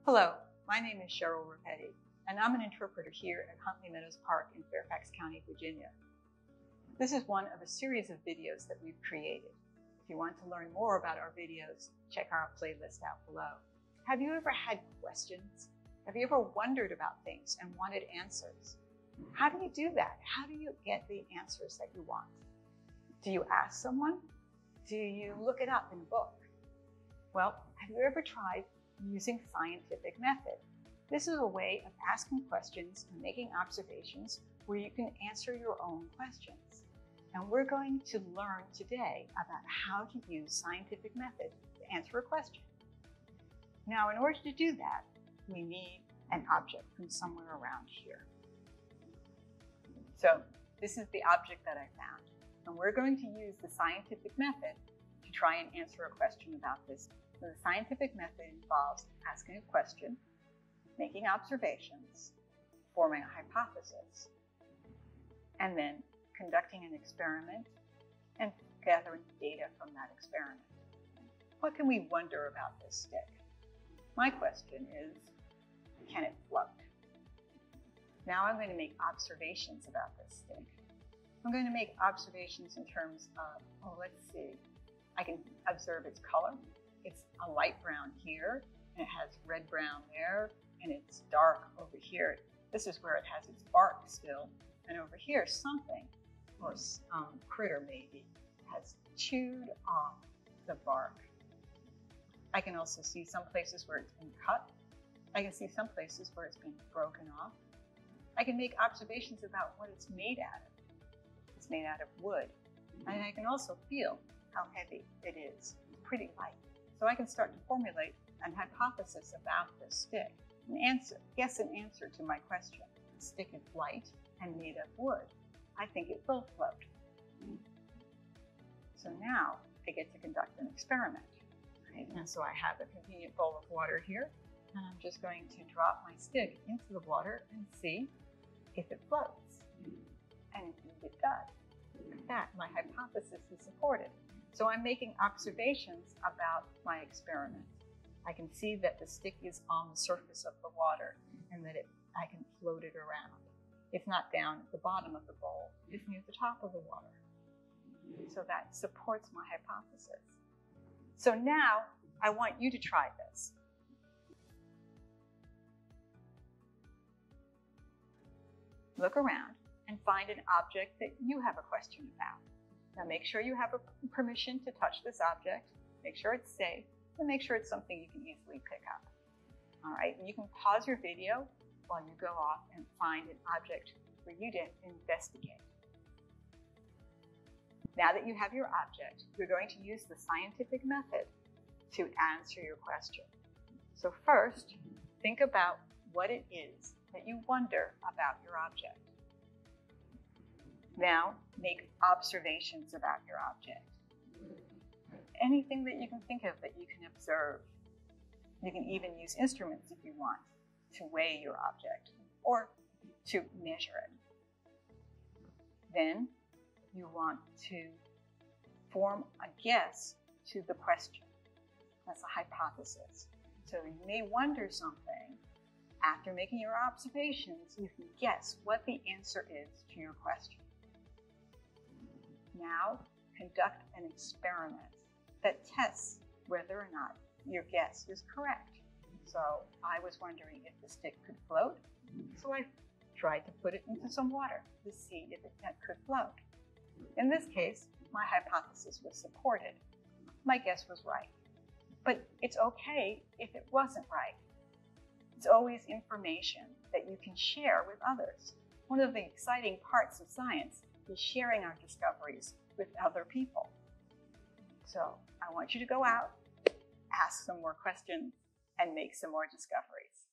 Hello, my name is Cheryl Rapetti, and I'm an interpreter here at Huntley Meadows Park in Fairfax County, Virginia. This is one of a series of videos that we've created. If you want to learn more about our videos, check our playlist out below. Have you ever had questions? Have you ever wondered about things and wanted answers? How do you do that? How do you get the answers that you want? Do you ask someone? Do you look it up in a book? Well, have you ever tried using scientific method? This is a way of asking questions and making observations where you can answer your own questions. And we're going to learn today about how to use scientific method to answer a question. Now, in order to do that, we need an object from somewhere around here. So this is the object that I found. And we're going to use the scientific method to try and answer a question about this. So the scientific method involves asking a question, making observations, forming a hypothesis, and then conducting an experiment and gathering data from that experiment. What can we wonder about this stick? My question is, can it float? Now I'm going to make observations about this stick. I'm going to make observations in terms of, let's see, I can observe its color. It's a light brown here, and it has red-brown there, and it's dark over here. This is where it has its bark still, and over here something, or critter maybe, has chewed off the bark. I can also see some places where it's been cut. I can see some places where it's been broken off. I can make observations about what it's made out of. It's made out of wood, and I can also feel how heavy it is. It's pretty light. So I can start to formulate an hypothesis about this stick, guess an answer to my question. The stick is light and made of wood. I think it will float. So now I get to conduct an experiment. Right? And so I have a convenient bowl of water here, and I'm just going to drop my stick into the water and see if it floats. And indeed it does. Look at that, my hypothesis is supported. So I'm making observations about my experiment. I can see that the stick is on the surface of the water and that I can float it around. It's not down at the bottom of the bowl, it's near the top of the water. So that supports my hypothesis. So now I want you to try this. Look around and find an object that you have a question about. Now make sure you have permission to touch this object, make sure it's safe, and make sure it's something you can easily pick up. All right, and you can pause your video while you go off and find an object for you to investigate. Now that you have your object, you're going to use the scientific method to answer your question. So first, think about what it is that you wonder about your object. Now, make observations about your object. Anything that you can think of that you can observe. You can even use instruments if you want to weigh your object or to measure it. Then you want to form a guess to the question. That's a hypothesis. So you may wonder something. After making your observations, you can guess what the answer is to your question. Now, conduct an experiment that tests whether or not your guess is correct. So I was wondering if the stick could float, so I tried to put it into some water to see if it could float. In this case, my hypothesis was supported. My guess was right. But it's okay if it wasn't right. It's always information that you can share with others. One of the exciting parts of science is sharing our discoveries with other people. So I want you to go out, ask some more questions, and make some more discoveries.